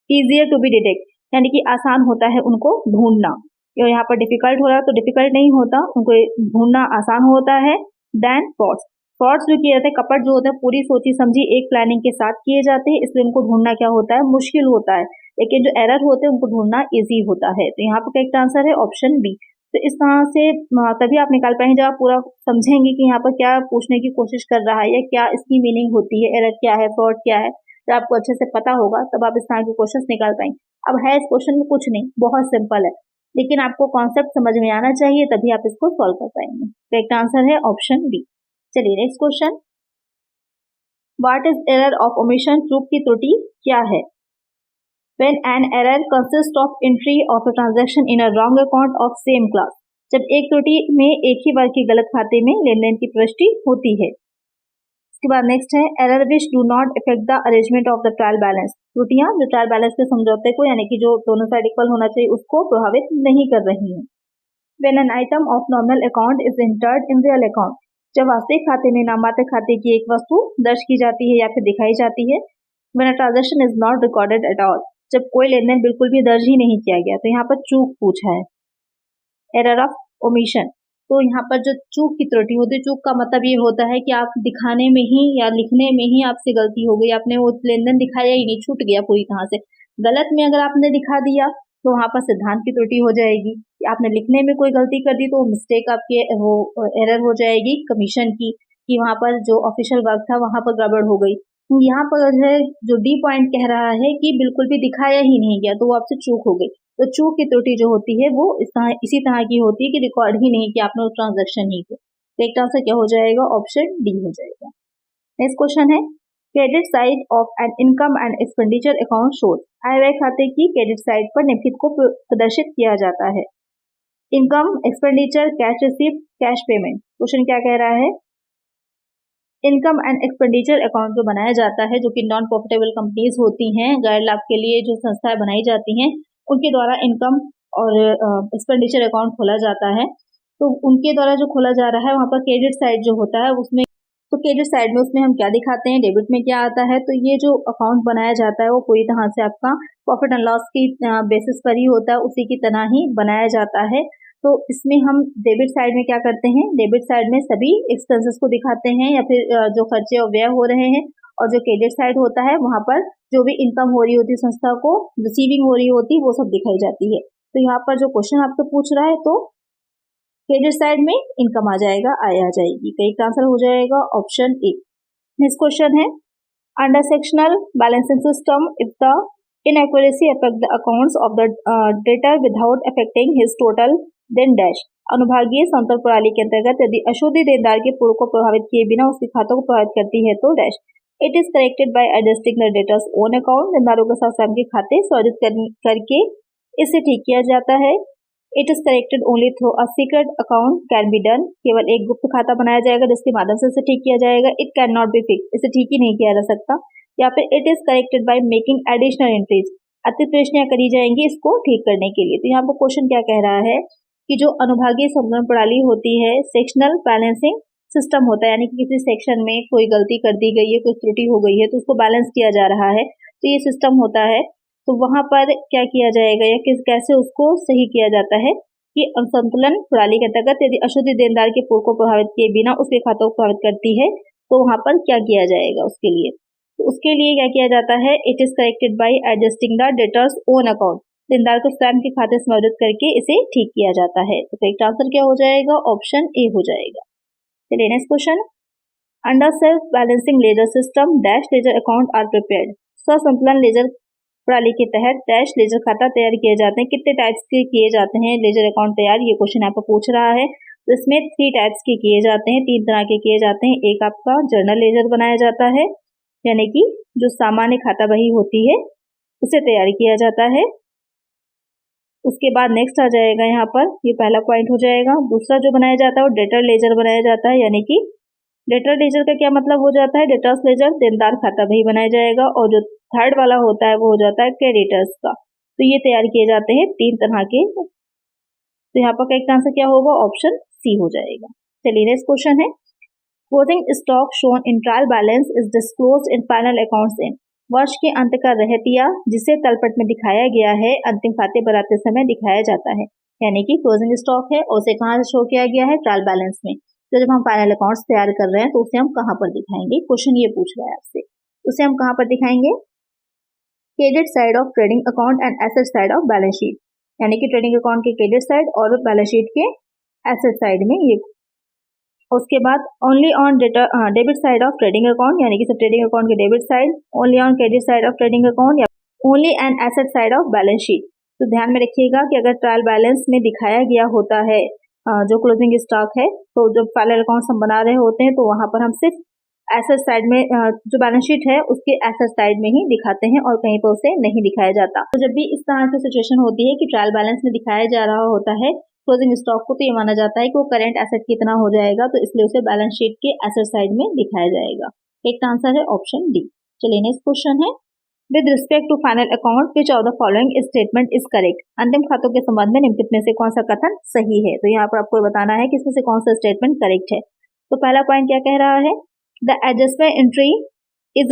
Easier to be detect, यानी कि आसान होता है उनको ढूंढना। यहाँ पर डिफिकल्ट हो रहा है तो डिफिकल्ट नहीं होता, उनको ढूंढना आसान होता है। देन फ्रॉड्स, फ्रॉड्स जो किए जाते हैं, कपट जो होता है पूरी सोची समझी एक प्लानिंग के साथ किए जाते हैं, इसलिए उनको ढूंढना क्या होता है? मुश्किल होता है। लेकिन जो एरर होते हैं उनको ढूंढना इजी होता है। तो यहाँ पर करेक्ट आंसर है ऑप्शन बी। तो इस तरह से तभी आप निकाल पाएंगे जब आप पूरा समझेंगे कि यहाँ पर क्या पूछने की कोशिश कर रहा है या क्या इसकी मीनिंग होती है, एरर क्या है, फ्रॉड क्या है। जब आपको अच्छे से पता होगा तब आप इस तरह के क्वेश्चन निकाल पाएंगे। अब है इस क्वेश्चन में कुछ नहीं, बहुत सिंपल है, लेकिन आपको कॉन्सेप्ट समझ में आना चाहिए, तभी आप इसको सॉल्व कर पाएंगे। करेक्ट आंसर है ऑप्शन बी। चलिए next question, what is error of omission? चूक की त्रुटि क्या है? When an error consists of entry of a transaction in a wrong account of same class, जब एक त्रुटि में एक ही वर्ग के गलत खाते में लेन देन की प्रविष्टि होती है। इसके बाद नेक्स्ट है error which do not effect the arrangement of the trial balance. त्रुटियां जो ट्रायल बैलेंस के समझौते को यानी कि जो दोनों साइड इक्वल होना चाहिए उसको प्रभावित नहीं कर रही हैं। When an item of nominal account is entered in real account, जब वास्तविक खाते में नाममात्र खाते की एक वस्तु दर्ज की जाती है या फिर दिखाई जाती है। When a transaction is not recorded at all, जब कोई लेन देन बिल्कुल भी दर्ज ही नहीं किया गया। तो यहाँ पर चूक पूछा है, एरर ऑफ ओमिशन। तो यहाँ पर जो चूक की त्रुटि होती है, चूक का मतलब ये होता है कि आप दिखाने में ही या लिखने में ही आपसे गलती हो गई, आपने वो लेन देन दिखाया ही नहीं, छूट गया पूरी तरह से। गलत में अगर आपने दिखा दिया तो वहां पर सिद्धांत की त्रुटि हो जाएगी। आपने लिखने में कोई गलती कर दी तो मिस्टेक आपकी वो एरर हो जाएगी कमीशन की, कि वहां पर जो ऑफिशियल वर्क था वहां पर गड़बड़ हो गई। यहाँ पर है जो डी पॉइंट कह रहा है कि बिल्कुल भी दिखाया ही नहीं गया, तो वो आपसे चूक हो गई। तो चूक की त्रुटि जो होती है वो इसी तरह की होती है कि रिकॉर्ड ही नहीं कि आपने वो ट्रांजैक्शन ही किया। करेक्ट आंसर क्या हो जाएगा? ऑप्शन डी हो जाएगा। नेक्स्ट क्वेश्चन है credit side of an income and expenditure account shows. आय व्यय खाते की क्रेडिट साइड पर निम्नलिखित को प्रदर्शित किया जाता है। Income, expenditure, cash receipt, cash payment. Question क्या कह रहा है? इनकम एंड एक्सपेंडिचर अकाउंट जो बनाया जाता है, जो कि नॉन प्रॉफिटेबल कंपनीज होती हैं, गैर लाभ के लिए जो संस्थाएं बनाई जाती हैं, उनके द्वारा इनकम और एक्सपेंडिचर अकाउंट खोला जाता है। तो उनके द्वारा जो खोला जा रहा है वहां पर क्रेडिट साइड जो होता है उसमें, तो क्रेडिट साइड में उसमें हम क्या दिखाते हैं, डेबिट में क्या आता है। तो ये जो अकाउंट बनाया जाता है वो पूरी तरह से आपका प्रॉफिट एंड लॉस की बेसिस पर ही होता है, उसी की तरह ही बनाया जाता है। तो इसमें हम डेबिट साइड में क्या करते हैं, डेबिट साइड में सभी एक्सपेंसेस को दिखाते हैं या फिर जो खर्चे और व्यय हो रहे हैं, और जो क्रेडिट साइड होता है वहां पर जो भी इनकम हो रही होती है, संस्था को रिसीविंग हो रही होती है, वो सब दिखाई जाती है। तो यहाँ पर जो क्वेश्चन आपसे पूछ रहा है तो क्रेडिट साइड में इनकम आ जाएगा, आय आ जाएगी। करेक्ट आंसर हो जाएगा ऑप्शन ए। नेक्स्ट क्वेश्चन है Under sectional balancing system, if the inaccuracy affect the accounts of the debtor without affecting his total, then dash. अनुभागीय समतल प्रणाली के अंतर्गत यदि अशुद्धि देनदार के पूर्व को प्रभावित किए बिना उसके खातों को प्रभावित करती है तो dash. It is corrected by adjusting the debtors own account. देनदारों के साथ स्वयं के खाते संशोधित करके इसे ठीक किया जाता है. It is corrected only through a secret account can be done. केवल एक गुप्त खाता बनाया जाएगा जिसके माध्यम से इसे ठीक किया जाएगा. It can not be fix. इसे ठीक ही नहीं किया जा सकता. या फिर it is corrected by making additional entries. अतिरिक्त प्रश्नियां करी जाएंगी इसको ठीक करने के लिए. तो यहाँ पर क्वेश्चन क्या कह रहा है कि जो अनुभागीय संतुलन प्रणाली होती है, सेक्शनल बैलेंसिंग सिस्टम होता है, यानी कि किसी सेक्शन में कोई गलती कर दी गई है, कोई त्रुटि हो गई है तो उसको बैलेंस किया जा रहा है. तो ये सिस्टम होता है. तो वहां पर क्या किया जाएगा या कैसे उसको सही किया जाता है कि संतुलन प्रणाली के अंतर्गत यदि अशुद्धि देनदार के पूर्व को प्रभावित किए बिना उसके खातों को प्रभावित करती है तो वहां पर क्या किया जाएगा उसके लिए. तो उसके लिए क्या किया जाता है, it is corrected by adjusting the debtors own account. देनदार को स्वयं के खाते से मदद करके इसे ठीक किया जाता है. तो करेक्ट आंसर क्या हो जाएगा, ऑप्शन ए हो जाएगा. चलिए next question. Under self balancing ledger system dash ledger account are prepared. स्वसंतुलन लेजर प्रणाली के तहत डैश लेजर खाता तैयार किए जाते हैं. कितने टाइप्स के किए जाते हैं लेजर अकाउंट तैयार, ये क्वेश्चन यहाँ पर पूछ रहा है. तो इसमें 3 टाइप्स के किए जाते हैं, 3 तरह के किए जाते हैं. एक आपका जर्नल लेजर बनाया जाता है, यानी कि जो सामान्य खाता बही होती है उसे तैयार किया जाता है. उसके बाद नेक्स्ट आ जाएगा यहाँ पर, ये पहला पॉइंट हो जाएगा. दूसरा जो बनाया जाता है वो डेटर लेजर बनाया जाता है, यानी कि डेटर लेजर का क्या मतलब हो जाता है, डेटर्स लेजर देनदार खाता बही बनाया जाएगा. और जो थर्ड वाला होता है वो हो जाता है क्रेडिटर्स का. तो ये तैयार किए जाते हैं 3 तरह के. तो यहाँ पर करेक्ट आंसर क्या होगा, ऑप्शन सी हो जाएगा. चलिए नेक्स्ट क्वेश्चन है. Closing stock shown in trial balance is disclosed in final accounts in. वर्ष के अंत का रहतिया जिसे तलपट में दिखाया गया है अंतिम खाते बनाते समय दिखाया जाता है. यानी कि क्लोजिंग स्टॉक है और उसे कहाँ शो किया गया है, ट्रायल बैलेंस में. तो जब हम फाइनल अकाउंट्स तैयार कर रहे हैं तो उसे हम कहाँ पर दिखाएंगे, क्वेश्चन ये पूछ रहा है आपसे. उसे हम कहाँ पर दिखाएंगे, credit side of trading account and asset side of balance sheet. यानी कि ट्रेडिंग अकाउंट के क्रेडिट साइड और बैलेंस शीट के एसेट साइड में. ये उसके बाद only on debit side of trading account, यानी कि ट्रेडिंग अकाउंट के debit side, only on credit side of trading account या only and asset side of balance sheet. तो ध्यान में रखिएगा कि अगर ट्रायल बैलेंस में दिखाया गया होता है जो क्लोजिंग स्टॉक है, तो जब फाइनल अकाउंट्स हम बना रहे होते हैं तो वहां पर हम सिर्फ एसेट साइड में जो बैलेंस शीट है उसके एसेट साइड में ही दिखाते हैं और कहीं पर उसे नहीं दिखाया जाता. तो जब भी इस तरह की सिचुएशन होती है कि ट्रायल बैलेंस में दिखाया जा रहा होता है क्लोजिंग स्टॉक को, तो ये माना जाता है कि वो करंट एसेट कितना हो जाएगा, तो इसलिए उसे बैलेंस शीट के एसेट साइड में दिखाया जाएगा. एक आंसर है ऑप्शन डी. चलिए नेक्स्ट क्वेश्चन है. With respect to final account which of the following statement is correct. अंतिम खातों के संबंध में निम्नलिखित में से कौन सा कथन सही है. तो यहाँ पर आपको बताना है कि इसमें से कौन सा स्टेटमेंट करेक्ट है. तो पहला पॉइंट क्या कह रहा है, the adjustment entry is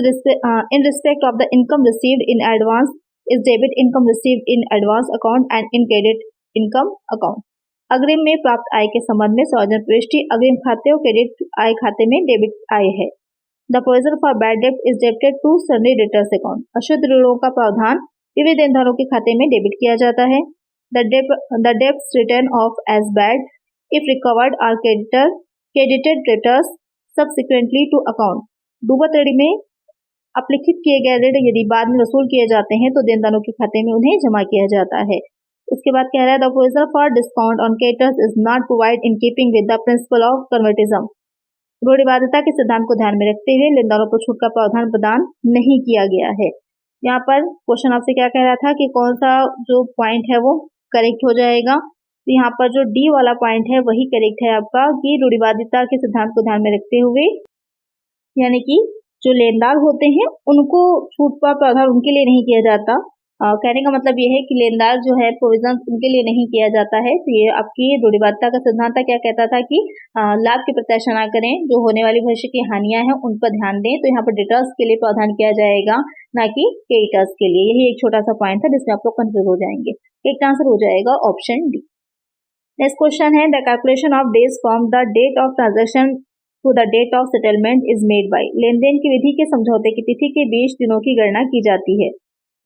in respect of the income received in advance is debit income received in advance account and in credit income account. अग्रिम में प्राप्त आय के संबंध में सौजन प्रविष्टि अग्रिम खाते और क्रेडिट आय खाते में डेबिट आय है. द प्रोविजन फॉर बैड डेब्ट is debited to sundry debtors account. अशुद्ध ऋणों का प्रावधान विविध देनदारों के खाते में डेबिट किया जाता है. The debts written off as bad if recovered are credited debtors subsequently to account. डूबत ऋण में अपलिखित किए गए ऋण यदि बाद में वसूल किए जाते हैं तो देनदारों के खाते में उन्हें जमा किया जाता है. उसके बाद कह रहा है the provision for discount on creditors is not provide in keeping with the principle of conservatism. रूढ़िवादिता के सिद्धांत को ध्यान में रखते हुए लेनदारों को छूट का प्रावधान प्रदान नहीं किया गया है. यहाँ पर क्वेश्चन आपसे क्या कह रहा था कि कौन सा जो पॉइंट है वो करेक्ट हो जाएगा. तो यहाँ पर जो डी वाला पॉइंट है वही करेक्ट है आपका, कि रूढ़िवादिता के सिद्धांत को ध्यान में रखते हुए, यानी कि जो लेनदार होते हैं उनको छूट का प्रावधान उनके लिए नहीं किया जाता. कहने का मतलब ये है कि लेनदार जो है प्रोविजन उनके लिए नहीं किया जाता है. तो ये आपकी रूढ़िवादिता का सिद्धांत क्या कहता था कि लाभ की प्रत्याशा ना करें, जो होने वाली भविष्य की हानियां हैं उन पर ध्यान दें. तो यहाँ पर डेटर्स के लिए प्रावधान किया जाएगा, ना कि क्रेडिटर्स के लिए. यही एक छोटा सा पॉइंट था जिसमें आप लोग कंफ्यूज हो जाएंगे. एक आंसर हो जाएगा ऑप्शन डी. नेक्स्ट क्वेश्चन है the calculation of days from the date of transaction to the date of settlement is made by. लेन देन की विधि के समझौते की तिथि के 20 दिनों की गणना की जाती है.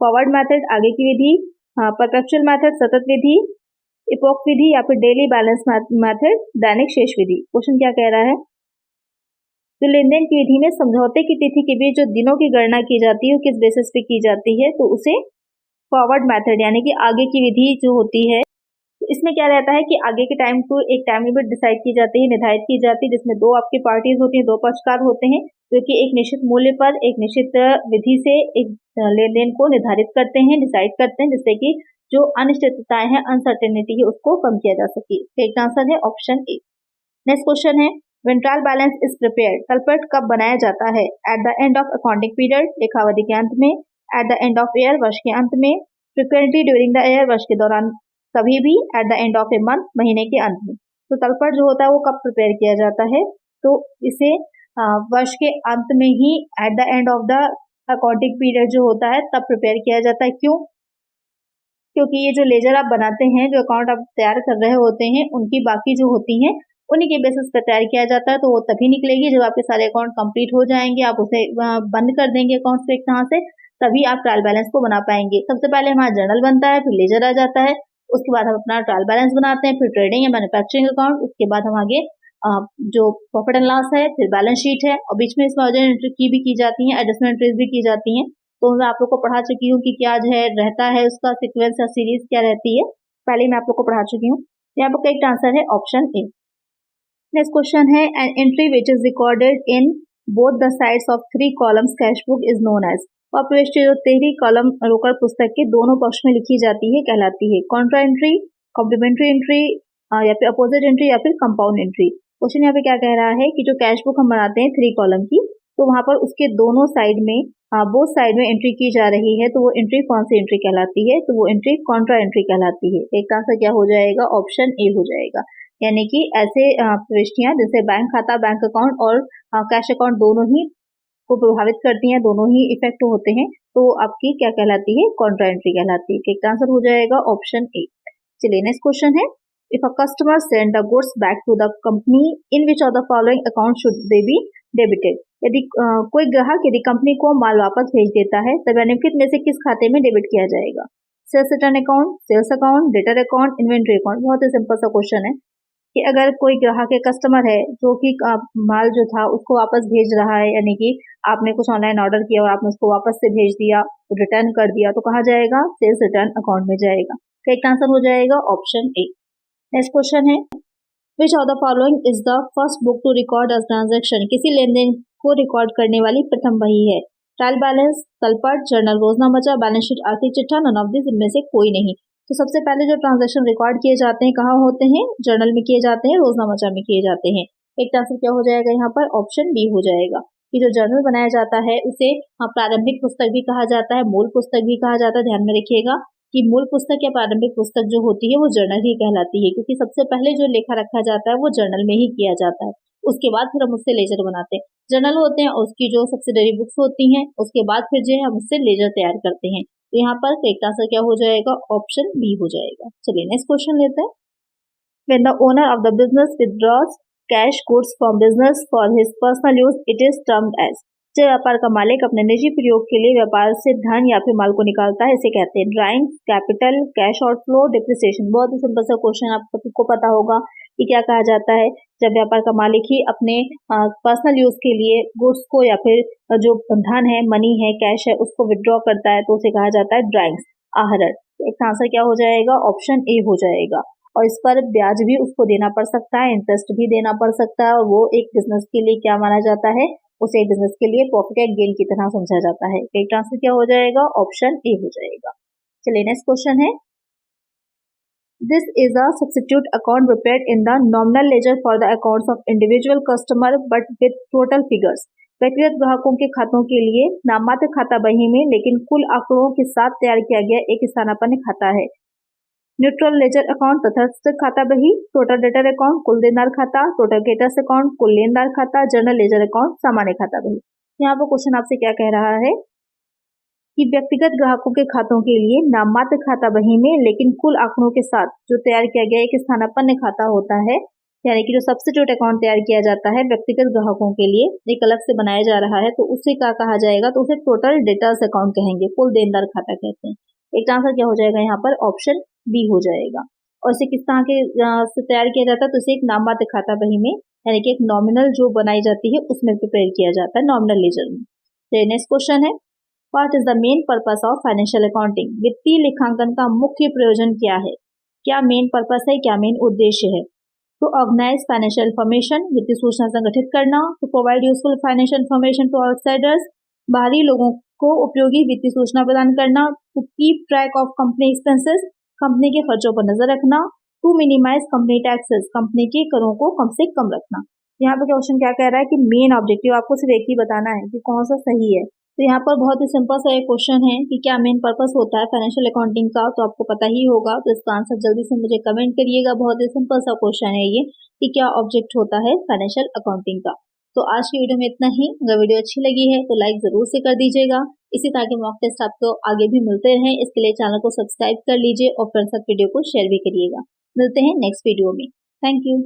फॉरवर्ड मेथड आगे की विधि, परपेचुअल मेथड सतत विधि, इपोक विधि या फिर डेली बैलेंस मेथड दैनिक शेष विधि. क्वेश्चन क्या कह रहा है, तो लेन देन की विधि में समझौते की तिथि के बीच जो दिनों की गणना की जाती है वो किस बेसिस पे की जाती है, तो उसे फॉरवर्ड मेथड यानी कि आगे की विधि जो होती है, तो इसमें क्या रहता है कि आगे के टाइम को एक टाइम लिमिट डिसाइड की जाती है, निर्धारित की जाती है, जिसमें दो आपकी पार्टीज होती हैं, दो पक्षकार होते हैं, जो कि एक निश्चित मूल्य पर एक निश्चित विधि से एक लेन देन को निर्धारित करते हैं, डिसाइड करते हैं, जिससे कि जो अनिश्चितताएं हैं, अनसर्टेनिटी है, उसको कम किया जा सके। एक आंसर है ऑप्शन ए। नेक्स्ट क्वेश्चन है when trial balance is prepared, तलपट कब बनाया जाता है? At the end of accounting period, लेखावधि के अंत में, at the end of year, वर्ष के अंत में, फ्रिक्वेंटली ड्यूरिंग द ईयर, वर्ष के दौरान कभी भी, eight the end of a month, महीने के अंत में। तो तलपट जो होता है वो कब प्रिपेयर किया जाता है? तो इसे वर्ष के अंत में ही, at the end of the accounting period जो होता है तब प्रिपेयर किया जाता है। क्यों? क्योंकि ये जो लेजर आप बनाते हैं, जो अकाउंट आप तैयार कर रहे होते हैं, उनकी बाकी जो होती हैं उन्हीं के बेसिस पर तैयार किया जाता है। तो वो तभी निकलेगी जब आपके सारे अकाउंट कंप्लीट हो जाएंगे, आप उसे बंद कर देंगे अकाउंट को एक तरह से, तभी आप ट्रायल बैलेंस को बना पाएंगे। सबसे पहले हमारा जर्नल बनता है, फिर लेजर आ जाता है, उसके बाद हम अपना ट्रायल बैलेंस बनाते हैं, फिर ट्रेडिंग या मैन्युफैक्चरिंग अकाउंट, उसके बाद हम आगे जो प्रॉफिट एंड लॉस है, फिर बैलेंस शीट है, और बीच में इसमें एंट्री की भी की जाती है, एडजस्टमेंट एंट्रीज भी की जाती हैं। तो मैं आप लोग को पढ़ा चुकी हूँ कि क्या जो है रहता है, उसका सीक्वेंस या सीरीज क्या रहती है, पहले मैं आप लोग को पढ़ा चुकी हूँ। यहाँ पर करेक्ट आंसर है ऑप्शन ए। नेक्स्ट क्वेश्चन है an entry which is recorded in both the sides of 3 columns cash book is known as. प्रविष्टि जो 3 कॉलम रोकड़ पुस्तक के दोनों पक्ष में लिखी जाती है कहलाती है कॉन्ट्रा एंट्री, कॉम्प्लीमेंट्री एंट्री, या फिर अपोजिट एंट्री, या फिर कंपाउंड एंट्री। क्वेश्चन यहाँ पे क्या कह रहा है कि जो कैश बुक हम बनाते हैं 3 कॉलम की, तो वहां पर उसके दोनों साइड में, बोथ साइड में एंट्री की जा रही है, तो वो एंट्री कौन सी एंट्री कहलाती है? तो वो एंट्री कॉन्ट्रा एंट्री कहलाती है। एक आंसर क्या हो जाएगा? ऑप्शन ए हो जाएगा। यानी कि ऐसे प्रविष्टियां जैसे बैंक खाता, बैंक अकाउंट और कैश अकाउंट दोनों ही को प्रभावित करती हैं, दोनों ही इफेक्ट होते हैं, तो आपकी क्या कहलाती है? कॉन्ट्रा एंट्री कहलाती है। एक आंसर हो जाएगा ऑप्शन ए। चलिए नेक्स्ट क्वेश्चन है if a customer send the goods back to the company in which of the following account should they be debited. यदि कोई ग्राहक यदि कंपनी को माल वापस भेज देता है तो बेनिफिट में से किस खाते में डेबिट किया जाएगा? Sales return account, sales account, debtor account, inventory account. बहुत ही सिंपल सा क्वेश्चन है कि अगर कोई ग्राहक है, कस्टमर है, जो कि माल जो था उसको वापस भेज रहा है, यानी कि आपने कुछ ऑनलाइन ऑर्डर किया और आपने उसको वापस से भेज दिया, रिटर्न कर दिया, तो कहाँ जाएगा? सेल्स रिटर्न अकाउंट में जाएगा। तो एक आंसर हो जाएगा ऑप्शन ए। नेक्स्ट क्वेश्चन है which of the following is the first book to record a transaction. किसी लेन देन को रिकॉर्ड करने वाली प्रथम वही है? ट्रायल बैलेंस, तलपट, जर्नल रोजनामा, बैलेंस शीट, आर्थिक चिट्ठा, नन ऑफ दिस, इनमें से कोई नहीं। तो सबसे पहले जो ट्रांजेक्शन रिकॉर्ड किए जाते हैं कहाँ होते हैं? जर्नल में किए जाते हैं, रोजनामा में किए जाते हैं। एक आंसर क्या हो जाएगा यहाँ पर? ऑप्शन बी हो जाएगा कि जो जर्नल बनाया जाता है उसे प्रारंभिक पुस्तक भी कहा जाता है, मूल पुस्तक भी कहा जाता है। ध्यान में रखिएगा कि मूल पुस्तक या प्रारंभिक पुस्तक जो होती है वो जर्नल ही कहलाती है, क्योंकि सबसे पहले जो लेखा रखा जाता है वो जर्नल में ही किया जाता है। उसके बाद फिर हम उससे लेजर बनाते हैं। जर्नल होते हैं और उसकी जो सब्सिडरी बुक्स होती हैं, उसके बाद फिर जो है हम उससे लेजर तैयार करते हैं। तो यहाँ पर करेक्ट आंसर क्या हो जाएगा? ऑप्शन बी हो जाएगा। चलिए नेक्स्ट क्वेश्चन लेते हैं। When the owner of the business withdraws cash goods from business for his personal use, it is termed as। जब व्यापार का मालिक अपने निजी प्रयोग के लिए व्यापार से धन या फिर माल को निकालता है, इसे कहते हैं drawing, capital, cash outflow, depreciation. बहुत ही सिंपल सा क्वेश्चन, आपको पता होगा कि क्या कहा जाता है जब व्यापार का मालिक ही अपने पर्सनल यूज के लिए गुड्स को या फिर जो धन है, मनी है, कैश है, उसको विड्रॉ करता है, तो उसे कहा जाता है ड्राइंग्स, आहरण। एक आंसर क्या हो जाएगा? ऑप्शन ए हो जाएगा। और इस पर ब्याज भी उसको देना पड़ सकता है, इंटरेस्ट भी देना पड़ सकता है, और वो एक बिजनेस के लिए क्या माना जाता है? उसे बिजनेस के लिए प्रॉफिट या गेन की तरह समझा जाता है। एक आंसर क्या हो जाएगा? ऑप्शन ए हो जाएगा। चलिए नेक्स्ट क्वेश्चन है this is a substitute account prepared in the nominal ledger for the accounts of individual customer but with total figures. व्यक्तिगत ग्राहकों के खातों के लिए नाममात्र खाता बही में लेकिन कुल आंकड़ों के साथ तैयार किया गया एक स्थानापन्न खाता है। न्यूट्रल लेजर अकाउंट, तटस्थ खाता बही, टोटल डेटर अकाउंट, कुल देनदार खाता, टोटल क्रेडिटर्स अकाउंट, कुल लेनदार खाता, जर्नल लेजर अकाउंट, सामान्य खाता बही। यहाँ पर क्वेश्चन आपसे क्या कह रहा है कि व्यक्तिगत ग्राहकों के खातों के लिए नाममात्र खाता बही में लेकिन कुल आंकड़ों के साथ जो तैयार किया गया एक स्थानापन्न खाता होता है, यानी कि जो सब्स्टिट्यूट अकाउंट तैयार किया जाता है व्यक्तिगत ग्राहकों के लिए, एक अलग से बनाया जा रहा है, तो उसे क्या कहा जाएगा? तो उसे टोटल डेटर्स अकाउंट कहेंगे, कुल देनदार खाता कहते हैं। एक आंसर क्या हो जाएगा यहाँ पर? ऑप्शन बी हो जाएगा। और इसे किस तरह के से तैयार किया जाता है? तो इसे एक नाममात्र खाता बही में यानी कि एक नॉमिनल जो बनाई जाती है उसमें प्रिपेयर किया जाता है, नॉमिनल लेजर में। तो नेक्स्ट क्वेश्चन है, what is the main purpose of financial accounting? वित्तीय लेखांकन का मुख्य प्रयोजन क्या है? क्या मेन पर्पस है, क्या मेन उद्देश्य है? तो ऑर्गेनाइज फाइनेंशियल इंफॉर्मेशन, वित्तीय सूचना संगठित करना। तो provide useful financial information to outsiders, बाहरी लोगों को उपयोगी वित्तीय सूचना प्रदान करना। To keep track of company expenses, company के खर्चों पर नजर रखना। To minimize company taxes, company के करों को कम से कम रखना। यहाँ पे क्वेश्चन क्या कह रहा है कि मेन ऑब्जेक्टिव आपको सिर्फ एक ही बताना है कि कौन सा सही है। तो यहाँ पर बहुत ही सिंपल सा एक क्वेश्चन है कि क्या मेन पर्पस होता है फाइनेंशियल अकाउंटिंग का, तो आपको पता ही होगा। तो इसका आंसर जल्दी से मुझे कमेंट करिएगा। बहुत ही सिंपल सा क्वेश्चन है ये कि क्या ऑब्जेक्ट होता है फाइनेंशियल अकाउंटिंग का। तो आज की वीडियो में इतना ही। अगर वीडियो अच्छी लगी है तो लाइक जरूर से कर दीजिएगा। इसी तरह के मॉक टेस्ट आपको आगे भी मिलते रहें, इसके लिए चैनल को सब्सक्राइब कर लीजिए और फ्रेंड्स साथ वीडियो को शेयर भी करिएगा। मिलते हैं नेक्स्ट वीडियो में। Thank you.